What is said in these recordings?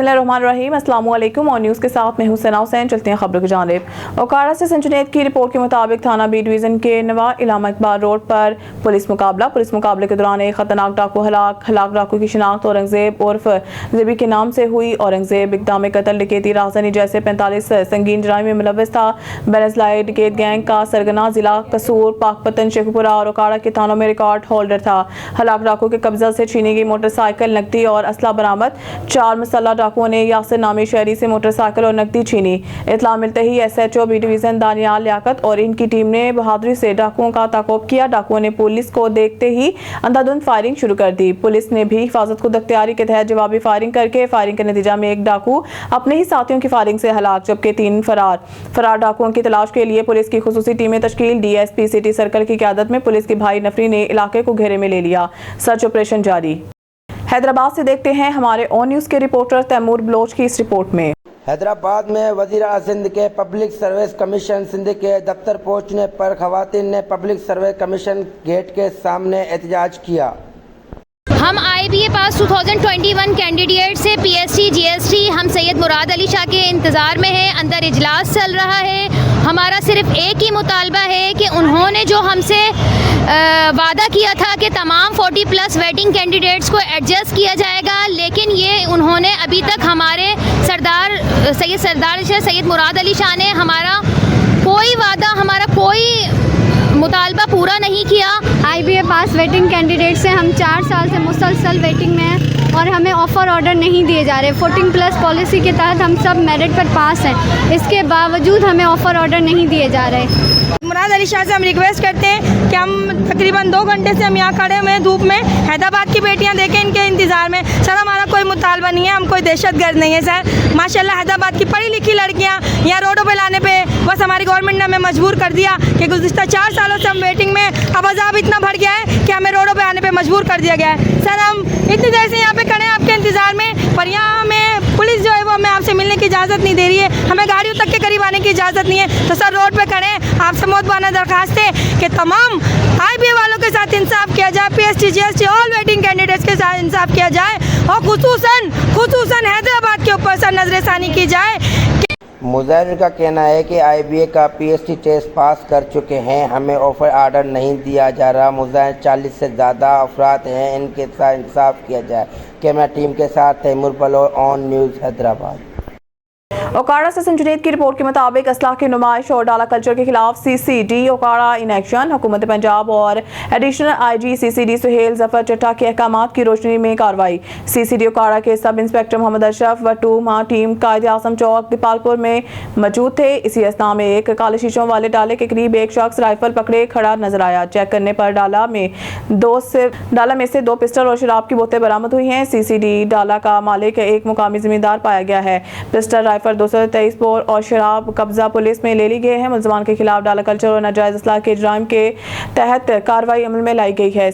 बिस्मिल्लाहिर्रहमानिर्रहीम। अस्सलामु अलैकुम और न्यूज़ के साथ मैं हूं सना हुसैन। चलते हैं खबरों की जानिब। ओकाड़ा से संजुनेद की रिपोर्ट के मुताबिक थाना बी डिवीज़न के नवा इलामा इकबाल रोड पर पुलिस मुकाबले के दौरान एक खतरनाक डाकू हलाक डाकू की शिनाख्त औरंगजेब उर्फ जेबी के नाम से हुई। औरंगजेब इक़दाम कत्ल, डकैती, राहज़नी जैसे 45 संगीन जराइम में मुलव्वस था। बेनज़लाई डकैत गैंग का सरगना जिला कसूर, पाकपतन, शेखपुरा और ओकाड़ा के थानों में रिकॉर्ड होल्डर था। हलाक डाकू के कब्जा से छीनी गई मोटरसाइकिल, नकदी और असला बरामद। 4 मसल्ला डाकुओं ने यासिर नामी शहरी से मोटरसाइकिल और नकदी छीनी। इत्तला मिलते ही SHO B division Daniyal Liaquat और इनकी टीम ने बहादुरी से डाकुओं का ताक़ुब किया। डाकुओं ने पुलिस को देखते ही अंधाधुंध फायरिंग शुरू कर दी। पुलिस ने भी हिफाजत खुद अख्तियारी के तहत जवाबी फायरिंग के नतीजा में एक डाकू अपने ही साथियों की फायरिंग से हलाक, जबकि 3 फरार डाकुओं की तलाश के लिए पुलिस की खुसूसी टीमें तश्कील। DSP सिटी सर्कल की क़यादत में पुलिस की भारी नफरी ने इलाके को घेरे में ले लिया। सर्च ऑपरेशन जारी। हैदराबाद से देखते हैं हमारे ऑन न्यूज़ के रिपोर्टर तैमूर बलोच की इस रिपोर्ट में। हैदराबाद में वज़ीर-ए-आज़म सिंध के पब्लिक सर्विस कमीशन सिंध के दफ्तर पहुंचने पर खवातीन ने पब्लिक सर्विस कमीशन गेट के सामने एहतजाज किया। हम IBA पास 2021 कैंडिडेट से PST GST हम सैयद मुराद अली शाह के इंतज़ार में हैं। अंदर इजलास चल रहा है। हमारा सिर्फ एक ही मुतालबा है कि उन्होंने जो हमसे वादा किया था कि तमाम 40+ वेटिंग कैंडिडेट्स को एडजस्ट किया जाएगा, लेकिन ये उन्होंने अभी तक हमारे सैयद मुराद अली शाह ने हमारा कोई वादा, हमारा कोई मुतालबा पूरा नहीं किया। IBA पास वेटिंग कैंडिडेट से हम 4 साल से मुसलसल वेटिंग में हैं और हमें ऑफ़र ऑर्डर नहीं दिए जा रहे। 14+ पॉलिसी के तहत हम सब मेरिट पर पास हैं, इसके बावजूद हमें ऑफ़र ऑर्डर नहीं दिए जा रहे। मुराद अली शाह से हम रिक्वेस्ट करते हैं कि हम तकरीबन 2 घंटे से हम यहाँ खड़े हुए हैं धूप में, हैदराबाद की बेटियाँ देखें इनके इंतज़ार में। सर हमारा कोई मुतालबा नहीं है, हम कोई दहशतगर्द नहीं है सर। माशाल्लाह हैदराबाद की पढ़ी लिखी लड़कियाँ यहाँ रोडों पे लाने पे बस हमारी गवर्नमेंट ने हमें मजबूर कर दिया कि गुज़िश्ता 4 सालों से हम वेटिंग में, अब अज़ाब इतना बढ़ गया है कि हमें रोडों पे आने पे मजबूर कर दिया गया है। सर हम इतनी देर से यहाँ पे खड़े हैं आपके इंतज़ार में, पर यहाँ हमें पुलिस जो है वो हमें आपसे मिलने की इजाज़त नहीं दे रही है, हमें गाड़ियों तक के करीब आने की इजाज़त नहीं है। तो सर रोड पे खड़े हैं, आपसे मोहब्बाना दरख्वास्त है कि तमाम IBA वालों के साथ इंसाफ किया जाए, PST GST all waiting candidates के साथ इंसाफ किया जाए और खुसूसन हैदराबाद के ऊपर सर नजरसानी की जाए। मुजाहिर का कहना है कि IBA का PST टेस्ट पास कर चुके हैं, हमें ऑफर ऑर्डर नहीं दिया जा रहा। मुजाहिर 40 से ज़्यादा अफराद हैं, इनके साथ इंसाफ किया जाए। कैमरा टीम के साथ तैमूर बलोच, ऑन न्यूज़ हैदराबाद। ओकाड़ा से संजुनेद की रिपोर्ट के मुताबिक असलाह की नुमाइश और डाला कल्चर के खिलाफ CCD ओकाड़ा इन एक्शन। हुकूमत पंजाब और additional IG CCD Suhail Zafar Chatha के अहकामात की रोशनी में कार्रवाई। CCD ओकाड़ा के सब इंस्पेक्टर मोहम्मद अशरफ व 2 माह टीम कायद आजम चौक दीपालपुर में मौजूद थे। इसी असना में एक काले शीशों वाले डाले के करीब एक शख्स राइफल पकड़े खड़ा नजर आया। चेक करने पर डाला में से 2 पिस्टल और शराब की बोतलें बरामद हुई हैं। CCD डाला का मालिक एक मुकामी जिम्मेदार पाया गया है। पिस्टल, राइफल, 223 बोर और शराब कब्जा पुलिस में ले ली गए हैं। मुलजमान के खिलाफ डाला कल्चर और नाजायज असलाह के जुर्म के तहत कार्रवाई अमल में लाई गई है।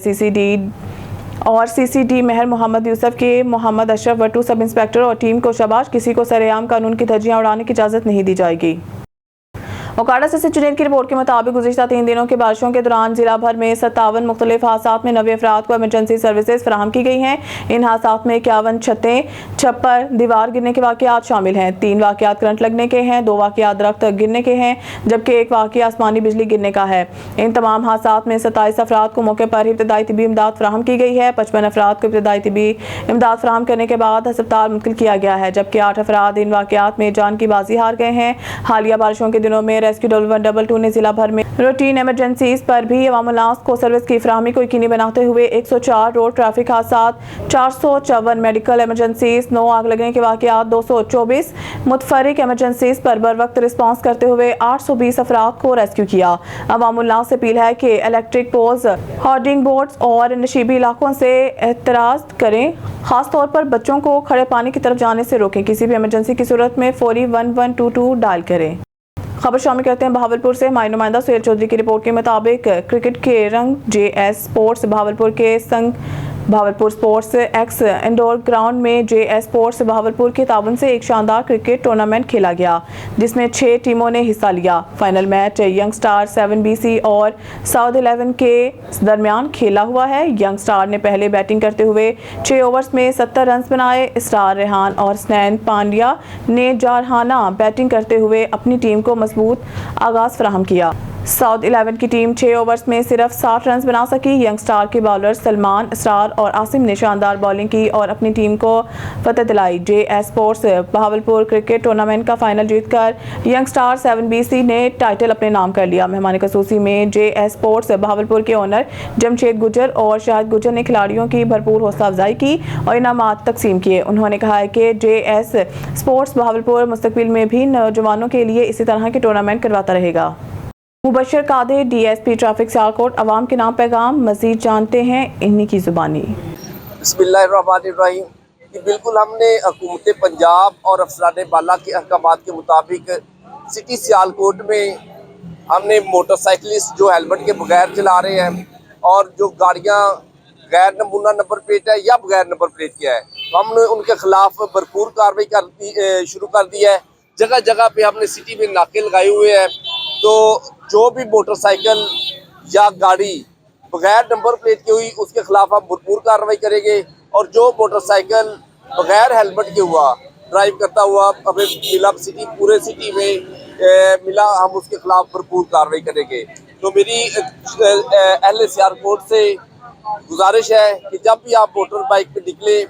CCD मेहर मोहम्मद यूसुफ के मोहम्मद अशरफ वटू सब इंस्पेक्टर और टीम को शाबाश। किसी को सरेआम कानून की धज्जियां उड़ाने की इजाजत नहीं दी जाएगी। ओकाड़ा से संजुनेद की रिपोर्ट के मुताबिक गुज़िश्ता 3 दिनों की बारिशों के दौरान जिला भर में 57 मुख्तलिफ हादसात में 90 अफराद को एमरजेंसी सर्विसेज फराहम की गई हैं। इन हादसात में 51 छतें, छप्पर, दीवार गिरने के वाक़यात शामिल हैं। 3 वाक़यात करंट लगने के हैं, 2 वाक़यात दरख्त गिरने के हैं, जबकि 1 वाक़या आसमानी बिजली गिरने का है। इन तमाम हादसात में 27 अफराद को मौके पर इब्तदाई तिबी इमदाद फराहम की गई है। 55 अफराद को इब्तदाई तिबी इमदाद फराहम करने के बाद अस्पताल मुंतकिल किया गया है, जबकि 8 अफराद इन वाक़यात में जान की बाजी हार गए हैं। हालिया बारिशों के दिनों में रेस्क्यू 122 ने जिला भर में रूटीन इमरजेंसीज पर भी अवामुन्नास को सर्विस की फराहमी को यकीनी बनाते हुए 104 रोड ट्रैफिक हादसात, 454 मेडिकल इमरजेंसीज, 9 आग लगने के वाक़यात, 224 मुतफरिक इमरजेंसीज पर बर वक्त रिस्पॉन्स करते हुए 820 अफराद को रेस्क्यू किया। अवामुन्नास से अपील है कि इलेक्ट्रिक पोल्स, होर्डिंग बोर्ड्स और नशीबी इलाकों से एतराज़ करें। खासतौर पर बच्चों को खड़े पानी की तरफ जाने से रोकें। किसी भी इमरजेंसी की सूरत में फौरी 1122 डायल करें। खबर शामिल करते हैं बहावलपुर से। हमारे नुमाइंदा सुहेल चौधरी की रिपोर्ट के मुताबिक क्रिकेट के रंग JS स्पोर्ट्स बहावलपुर के संग Bahawalpur sports x indoor ground में JS स्पोर्ट्स बहावलपुर के ताबन से एक शानदार क्रिकेट टूर्नामेंट खेला गया, जिसमें 6 टीमों ने हिस्सा लिया। Final match young star 7BC और साउथ 11 के दरमियान खेला हुआ है। यंग स्टार ने पहले बैटिंग करते हुए 6 ओवर्स में 70 रन बनाए। स्टार रेहान और स्नैन पांड्या ने जारहाना बैटिंग करते हुए अपनी टीम को मजबूत आगाज फराहम किया। साउथ 11 की टीम 6 ओवर्स में सिर्फ 60 रन बना सकी। यंग स्टार के बॉलर सलमान, स्टार और आसिम ने शानदार बॉलिंग की और अपनी टीम को फतह दिलाई। JS sports Bahawalpur cricket tournament का फाइनल जीतकर यंग स्टार 7BC ने टाइटल अपने नाम कर लिया। मेहमान खसूसी में JS स्पोर्ट्स बहावलपुर के ओनर जमशेद गुजर और शाहिद गुजर ने खिलाड़ियों की भरपूर हौसला अफजाई की और इनामात तकसीम किए। उन्होंने कहा है कि JS स्पोर्ट्स बहावलपुर मुस्तकबिल में भी नौजवानों के लिए इसी तरह के टूर्नामेंट करवाता रहेगा। मुबशर कादर DSP ट्रैफिक सियालकोट अवाम के नाम पैगाम, मजीद जानते हैं इन्हीं की जुबानी। बिस्मिल्लाहिर्रहमानिर्रहीम। बिल्कुल हमने हुकूमत पंजाब और अफसरान बाला के अहकामात के मुताबिक सिटी सियालकोट में हमने मोटरसाइकिलिस्ट जो हेलमेट के बगैर चला रहे हैं और जो गाड़ियाँ गैर नमूना नंबर प्लेट है या बगैर नंबर प्लेट के है, तो हमने उनके खिलाफ भरपूर कार्रवाई शुरू कर दी है। जगह जगह पे हमने सिटी में नाके लगाए हुए हैं, तो जो भी मोटरसाइकिल या गाड़ी बगैर नंबर प्लेट की हुई उसके खिलाफ हम भरपूर कार्रवाई करेंगे और जो मोटरसाइकिल बगैर हेलमेट के हुआ ड्राइव करता हुआ हमें मिला सिटी पूरे सिटी में मिला, हम उसके खिलाफ भरपूर कार्रवाई करेंगे। तो मेरी अहले सियालकोट से गुजारिश है कि जब भी आप मोटर बाइक पे निकले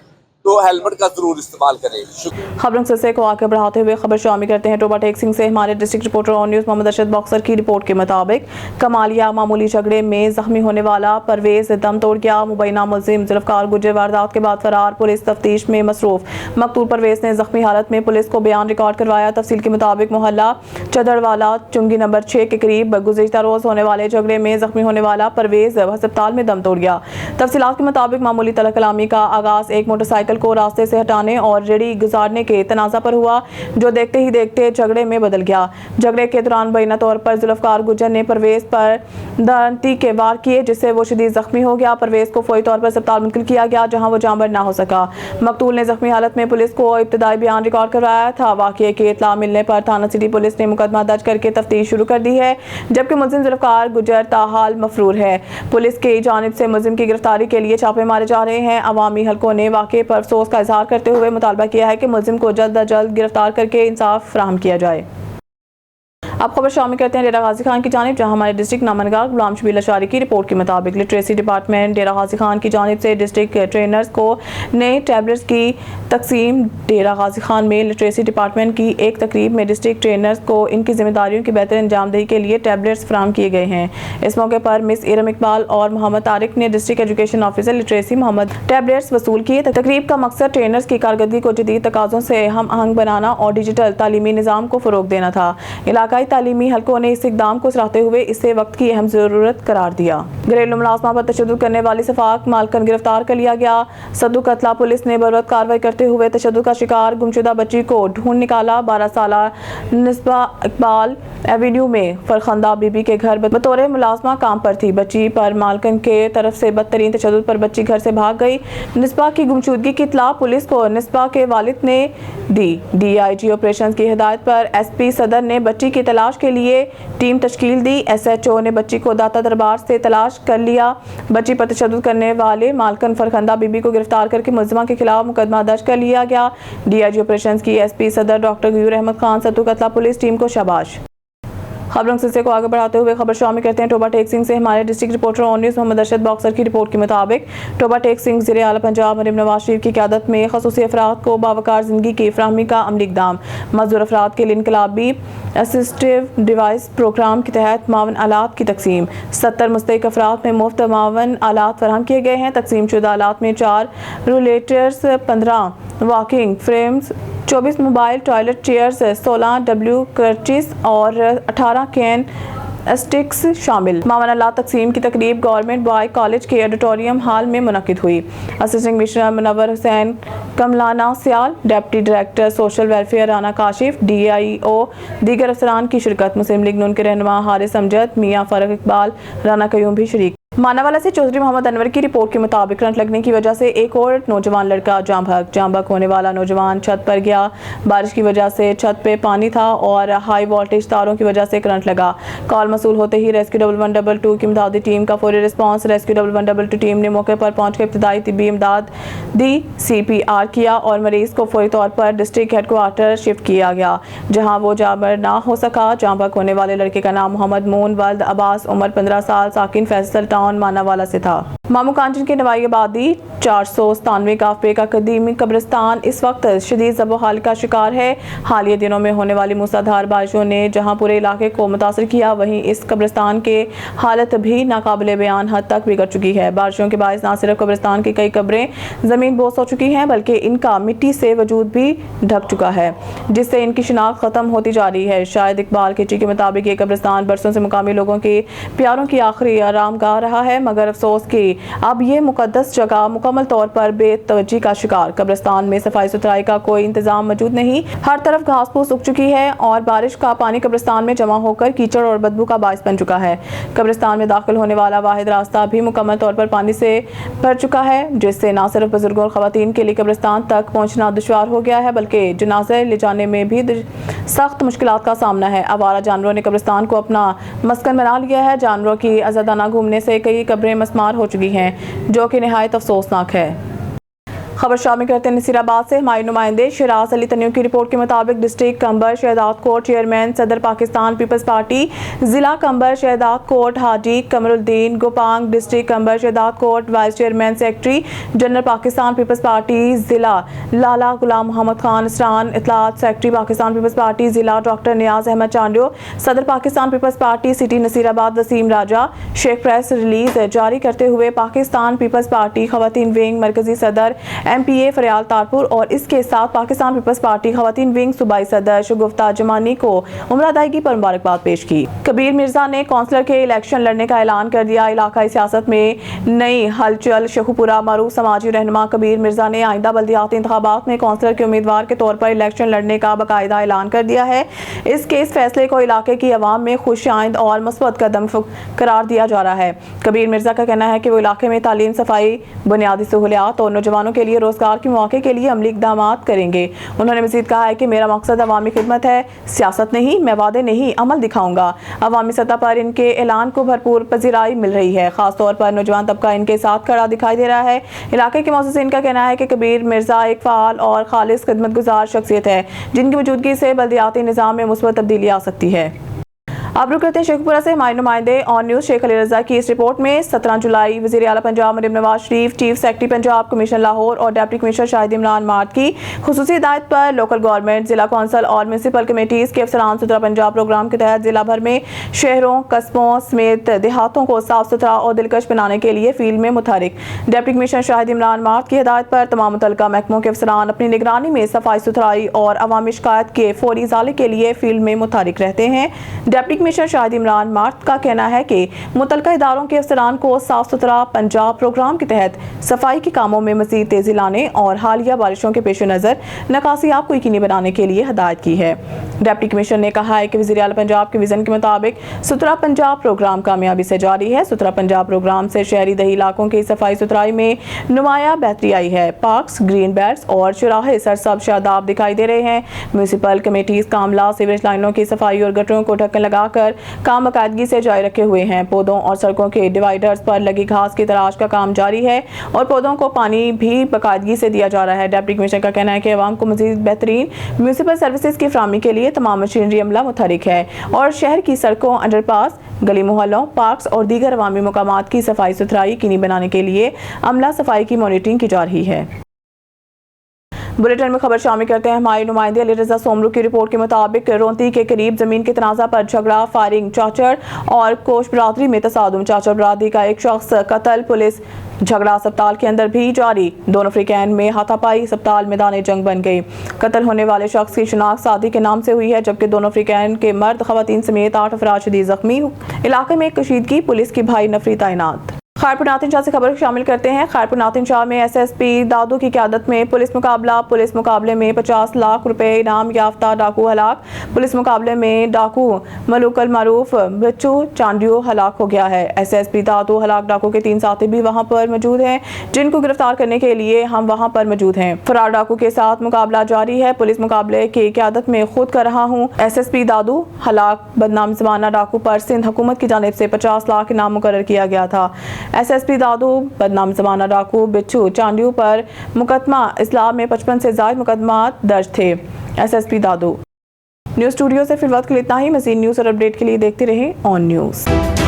तो हेलमेट का जरूर इस्तेमाल करें। खबरों से को आगे बढ़ाते हुए खबर शामिल करते हैं टोबा टेक सिंह से। हमारे district reporter on news Muhammad Arshad boxer की रिपोर्ट के मुताबिक कमालिया मामूली झगड़े में जख्मी होने वाला परवेज दम तोड़ गया। मुबैना मुलजिम जुल्फकार गुजर वारदात के बाद फरार, पुलिस तफ्तीश में मसरूफ। मकतूल परवेज ने जख्मी हालत में पुलिस को बयान रिकॉर्ड करवाया। तफसील के मुताबिक मोहल्ला चदरवाला चुंगी नंबर 6 के करीब गुज़िश्ता रोज होने वाले झगड़े में जख्मी होने वाला परवेज अस्पताल में दम तोड़ गया। तफसीलात के मुताबिक मामूली तलक कलामी का आगाज एक मोटरसाइकिल को रास्ते से हटाने और रेडी गुजारने के तनाज़ा पर हुआ, जो देखते ही देखते झगड़े में बदल गया। झगड़े के दौरान बैना तौर पर जुल्फकार गुजर ने परवेज पर दांती के वार किए, जिससे वो शदीद जख्मी हो गया। परवेज को फौरी तौर पर अस्पताल मुंतकिल किया गया, जहां वो जामबर ना हो सका। मकतूल ने जख्मी हालत में पुलिस को इब्तदाई बयान रिकॉर्ड करवाया था। वाक़ये की इत्तला मिलने पर थाना सिटी पुलिस ने मुकदमा दर्ज करके तफ्तीश शुरू कर दी है, जबकि मुलजिम जुल्फकार गुजर ताहाल मफरूर है। पुलिस की जानिब से मुलजिम की गिरफ्तारी के लिए छापे मारे जा रहे हैं। अवामी हलकों ने वाक़ये पर अफसोस का इजहार करते हुए मुतालबा किया है कि मुलजिम को जल्द अज जल्द गिरफ्तार करके इंसाफ फराहम किया जाए। अब खबर शामिल करते हैं डेरा गाजी खान की जानिब, जहां हमारे डिस्ट्रिक्ट नामनगार गुलाम शबीर अशारी की रिपोर्ट के मुताबिक लिटरेसी डिपार्टमेंट डेरा गाजी खान की जानिब से डिस्ट्रिक्ट ट्रेनर्स को नए टैबलेट्स की तकसीम। डेरा गाजी खान में लिटरेसी डिपार्टमेंट की एक तकरीब में डिस्ट्रिक्ट ट्रेनर्स को इनकी जिम्मेदारियों की बेहतर अंजामदही के लिए टैबलेट्स फराहम किए गए हैं। इस मौके पर मिस इरम इकबाल और मोहम्मद तारिक ने district education officer literacy Muhammad tablets वसूल किए। तकरीब का मकसद ट्रेनर्स की कारकर्दगी को जदीद तकाज़ों से हम आहंग बनाना और डिजिटल तालीमी निज़ाम को फ़रोग देना था। इलाकाई तालीमी हलकों ने इस इकदाम को सराहते हुए इसे वक्त की अहम जरूरत करार दिया। घरेलू मुलाजमा पर तशद्दुद करने वाली सफाक मालकन गिरफ्तार कर लिया गया। सद्दू कतला पुलिस ने बरवक्त कार्रवाई करते हुए तशद्दुद का शिकार गुमशुदा बच्ची को ढूंढ निकाला। 12 साल निस्बा इकबाल एवेन्यू में फरखंदा बीबी के घर बतौर मुलाजमा काम पर थी। बच्ची पर मालकन के तरफ से बदतरीन तशद्दुद पर बच्ची घर से भाग गई। निस्बा की गुमशुदगी की इत्तला पुलिस को निस्बा के वालिद ने दी। DIG ऑपरेशन की हिदायत पर SP सदर ने बच्ची की तलाश के लिए टीम तश्कील दी। SHO ने बच्ची को दाता दरबार से तलाश कर लिया। बच्ची पर तशद्दुद करने वाले मालकन फरखंदा बीबी को गिरफ्तार करके मुलजिमा के खिलाफ मुकदमा दर्ज कर लिया गया। DIG ऑपरेशन की SP सदर डॉक्टर गयूर अहमद खान, सद्दू कतला पुलिस टीम को शाबाश। खबरों सिलसिले को आगे बढ़ाते हुए खबर शामिल करते हैं टोबा टेक सिंह से। हमारे district reporter on news Muhammad Arshad boxer की रिपोर्ट के मुताबिक टोबा टेक सिंह ज़िले आला पंजाब मरीम नवाज शरीफ की क़यादत में खसूसी अफराद को बावकार ज़िंदगी की फराहमी का अमली इक़दाम। मज़दूर अफराद के लिए इनकलाबी असिस्टिव डिवाइस प्रोग्राम के तहत मावन आलात की तकसीम। 70 मुस्तहिक अफराद में मुफ्त मावन आलात फराहम किए गए हैं। तकसीम शुदा आलात में 4 रूलेटर्स, 15 walking frames, 24 mobile toilet chairs, 16 W कर्चिस और 18 कैन स्टिक्स शामिल। मावन आलात तकसीम की तकरीब गवर्नमेंट बॉय कॉलेज के ऑडिटोरियम हॉल में मुनक्किद हुई। Assistant commissioner Munawar Hussain Kamlana Sial, deputy director social welfare Rana Kashif, DIO दीगर अफसरान की शिरकत। मुस्लिम लीग नून के रहनुमा हारिस अमजद, मियाँ फ़ारूक इकबाल, राना कयूम भी शरीक। मानावाला से चौधरी मोहम्मद अनवर की रिपोर्ट के मुताबिक करंट लगने की वजह से एक और नौजवान लड़का जाम बहक होने वाला नौजवान छत पर गया। बारिश की वजह से छत पे पानी था और हाई वोल्टेज तारों की वजह से करंट लगा। कॉल मसूल होते ही रेस्क्यू 1122 की इमदादी टीम का फौरी रिस्पांस। रेस्क्यू 1122 टीम ने मौके पर पहुंचकर इब्तदाई तिब्बी इमदाद दी, CPR किया और मरीज को फौरी तौर पर डिस्ट्रिक्ट हेडक्वार्टर शिफ्ट किया गया, जहाँ वो जामर ना हो सका। जाम बहक होने वाले लड़के का नाम मोहम्मद मून वल्द अब्बास, उम्र 15 साल, साकिन फैसल टाउन मानावाला से था। मामू कांचन के नवाई आबादी 497 काफे का कदीमी कब्रिस्तान इस वक्त शदीद ज़बो-हाल का शिकार है। हालिया दिनों में होने वाली मूसलाधार बारिशों ने जहां पूरे इलाके को मुतासर किया, वहीं इस कब्रिस्तान के हालत भी नाकाबिले बयान हद तक बिगड़ चुकी है। बारिशों के बायस न सिर्फ कब्रिस्तान की कई कब्रें ज़मीन बोस हो चुकी हैं, बल्कि इनका मिट्टी से वजूद भी ढक चुका है, जिससे इनकी शिनाख्त ख़त्म होती जा रही है। शायद इकबाल खिची के मुताबिक ये कब्रिस्तान बरसों से मुकामी लोगों के प्यारों की आखिरी आरामगाह रहा है, मगर अफसोस कि अब ये मुकद्दस जगह मुकम्मल तौर पर बेतवज्जी का शिकार। कब्रिस्तान में सफाई सुथराई का कोई इंतजाम मौजूद नहीं, हर तरफ घास फूस उग चुकी है और बारिश का पानी कब्रिस्तान में जमा होकर कीचड़ और बदबू का बायस बन चुका है। कब्रिस्तान में दाखिल होने वाला वाहिद रास्ता भी मुकम्मल तौर पर पानी से भर चुका है, जिससे न सिर्फ बुजुर्गों और खवातीन के लिए कब्रिस्तान तक पहुँचना दुश्वार हो गया है, बल्कि जनाजे ले जाने में भी सख्त मुश्किलात का सामना है। आवारा जानवरों ने कब्रिस्तान को अपना मस्कन बना लिया है। जानवरों की आज़ादाना घूमने से कई कब्रें मस्मार हो चुकी हैं, जो कि निहायत अफसोसनाक है। खबर शामिल करते हैं नसीराबाद से। हमारे नुमाइंदे शिराज अली तन्यू की रिपोर्ट के मुताबिक district Kamber Shahdad coat chairman सदर पाकिस्तान पीपल्स पार्टी, जिला Kamber Shahdad Kot Haji Qamaruddin Gopang, district Kamber Shahdad Kot vice chairman secretary general Pakistan Peoples Party, जिला लाला गुलाम मोहम्मद खान इसरान इतलात सेक्रेटरी पाकिस्तान पीपल्स पार्टी, जिला डॉक्टर नियाज अहमद चांडियो सदर Pakistan Peoples Party, city Naseerabad Waseem Raja Sheikh press release जारी करते हुए पाकिस्तान पीपल्स पार्टी खवातीन विंग मरकजी सदर MPA फरियाल तारपुर और इसके साथ पाकिस्तान पीपल्स पार्टी खवातीन विंग सूबाई सदर शगुफ्ता जमानी को उम्र अदायगी पर मुबारकबाद पेश की। कबीर मिर्जा ने कौंसलर के इलेक्शन लड़ने का ऐलान कर दिया। इलाकाई सियासत में नई हलचल। शेखुपुरा मरूफ समाजी रहनुमा कबीर मिर्जा ने आइंदा बल्दियाती इंतखाबात में कौंसलर के उम्मीदवार के तौर पर इलेक्शन लड़ने का बाकायदा ऐलान कर दिया है। इस फैसले को इलाके की आवाम में खुश आइंद और मुस्बत कदम करार दिया जा रहा है। कबीर मिर्जा का कहना है कि वो इलाके में तालीम, सफाई, बुनियादी सहूलियात और नौजवानों के लिए रोजगार के मौके के लिए अमली इक़दाम करेंगे। उन्होंने मज़ीद कहा है कि मेरा मकसद अवामी खिदमत है, सियासत नहीं। मैं वादे नहीं, अमल दिखाऊंगा। अवामी सतह पर इनके ऐलान को भरपूर पजीराई मिल रही है। खासतौर पर नौजवान तबका इनके साथ खड़ा दिखाई दे रहा है। इलाके के मौजूद का कहना है कि कबीर मिर्जा एक फ़ाल और खालिस खिदमत गुजार शख्सियत है, जिनकी मौजूदगी से बल्दियाती निज़ाम में मुस्बत तब्दीली आ सकती है। अब रुक करते हैं शेखपुरा से। हमारे नुमाइंदे ऑन न्यूज़ शेख अली रजा की इस रिपोर्ट में 17 जुलाई वज़ीर आला Punjab Maryam Nawaz Sharif, chief secretary Punjab commission Lahore और डिप्टी कमिश्नर शाहिद इमरान मार्ट की खुसूसी हिदायत पर लोकल गवर्नमेंट, जिला कौंसल और म्यूनसिपल कमेटीज़ के अफसरान सुथरा पंजाब प्रोग्राम के तहत जिला भर में शहरों, कस्बों समेत देहातों को साफ सुथरा और दिलकश बनाने के लिए फील्ड में मुतहरिक। डिप्टी कमिश्नर शाहिद इमरान मार्ट की हिदायत पर तमाम मुतल्लिका महकमों के अफसरान अपनी निगरानी में सफाई सुथराई और अवामी शिकायत के फौरी इजाले के लिए फील्ड में मुतहरिक रहते हैं। Deputy commissioner Shahid Imran mart का कहना है कि मुतल्लिका इदारों के अफसरान को साफ सुथरा पंजाब प्रोग्राम के तहत सफाई के कामों में मजीद तेजी लाने और हालिया बारिशों के पेश नज़र नकासियाब को यकीनी बनाने के लिए हदायत की है। डिप्टी कमिश्नर ने कहा है कि वज़ीर आला पंजाब के विजन के मुताबिक सुथरा पंजाब प्रोग्राम कामयाबी से जारी है। सुथरा पंजाब प्रोग्राम से शहरी दही इलाकों की सफाई सुथराई में नुमाया बेहतरी आई है। पार्क्स, ग्रीन बेल्ट्स और चौराहे सरसब शादाब दिखाई दे रहे हैं। म्यूनसिपल कमेटीज कामला सीवरेज लाइनों की सफाई और गटरों को ढक्कन लगाकर काम बाकायदगी से जारी रखे हुए हैं। पौधों और सड़कों के डिवाइडर्स पर लगी घास की तलाश का काम जारी है और पौधों को पानी भी बाकायदगी से दिया जा रहा है। डिप्टी कमिश्नर का कहना है कि आवाम को मजीद बेहतरीन म्यूनसिपल सर्विसेज की फराहमी के लिए तमाम मशीनरी अमला मुतहरिक है और शहर की सड़कों, अंडरपास, गली मोहल्लों, पार्क्स और दीगर अवामी मकामात की सफाई सुथराई यकीनी बनाने के लिए अमला सफाई की मॉनिटरिंग की जा रही है। बुलेटिन में खबर शामिल करते हैं। हमारे नुमाइंदे अली रजा सोमरू की रिपोर्ट के मुताबिक रोंती के करीब जमीन के तनाज़ा पर झगड़ा, फायरिंग, चाचड़ और कोश बरादरी में तसादुम। चाचड़ बरादरी का एक शख्स कत्ल, पुलिस झगड़ा अस्पताल के अंदर भी जारी। दोनों फ्रीकैन में हाथापाई, अस्पताल मैदान जंग बन गई। कत्ल होने वाले शख्स की शिनाख्त सादी के नाम से हुई है, जबकि दोनों फ्रीकैन के मर्द खवातीन समेत 8 अफराद शदीद जख्मी। इलाके में कशीदगी, पुलिस की भारी नफरी तैनात। खारपुर नातिन शाह से खबर शामिल करते हैं। खारपुर नातिन शाह में एसएसपी दादू की क़यादत में पुलिस मुकाबले में 50 लाख रुपए इनाम याफ्ता डाकू हलाक। पुलिस मुकाबले में डाकू मलूकल मारूफ बिच्छू चांडियो हलाक हो गया है। एसएसपी दादू हलाक डाकू के 3 साथी भी वहां पर मौजूद हैं, जिनको गिरफ्तार करने के लिए हम वहां पर मौजूद हैं। फरार डाकू के साथ मुकाबला जारी है। पुलिस मुकाबले की क़यादत में खुद कर रहा हूँ। एसएसपी दादू हलाक बदनाम ज़माना डाकू पर सिंध हुकूमत की जानिब से 50 लाख इनाम मुकर्रर किया गया था। एसएसपी दादू बदनाम ज़माना डाकू बिच्छू चांडियो पर मुकदमा इस्लाम में 55 से ज़ायद मुकदमा दर्ज थे। एसएसपी दादू। न्यूज़ स्टूडियो से फिलहाल के लिए इतना ही। मज़ीद न्यूज़ और अपडेट के लिए देखते रहें ऑन न्यूज़।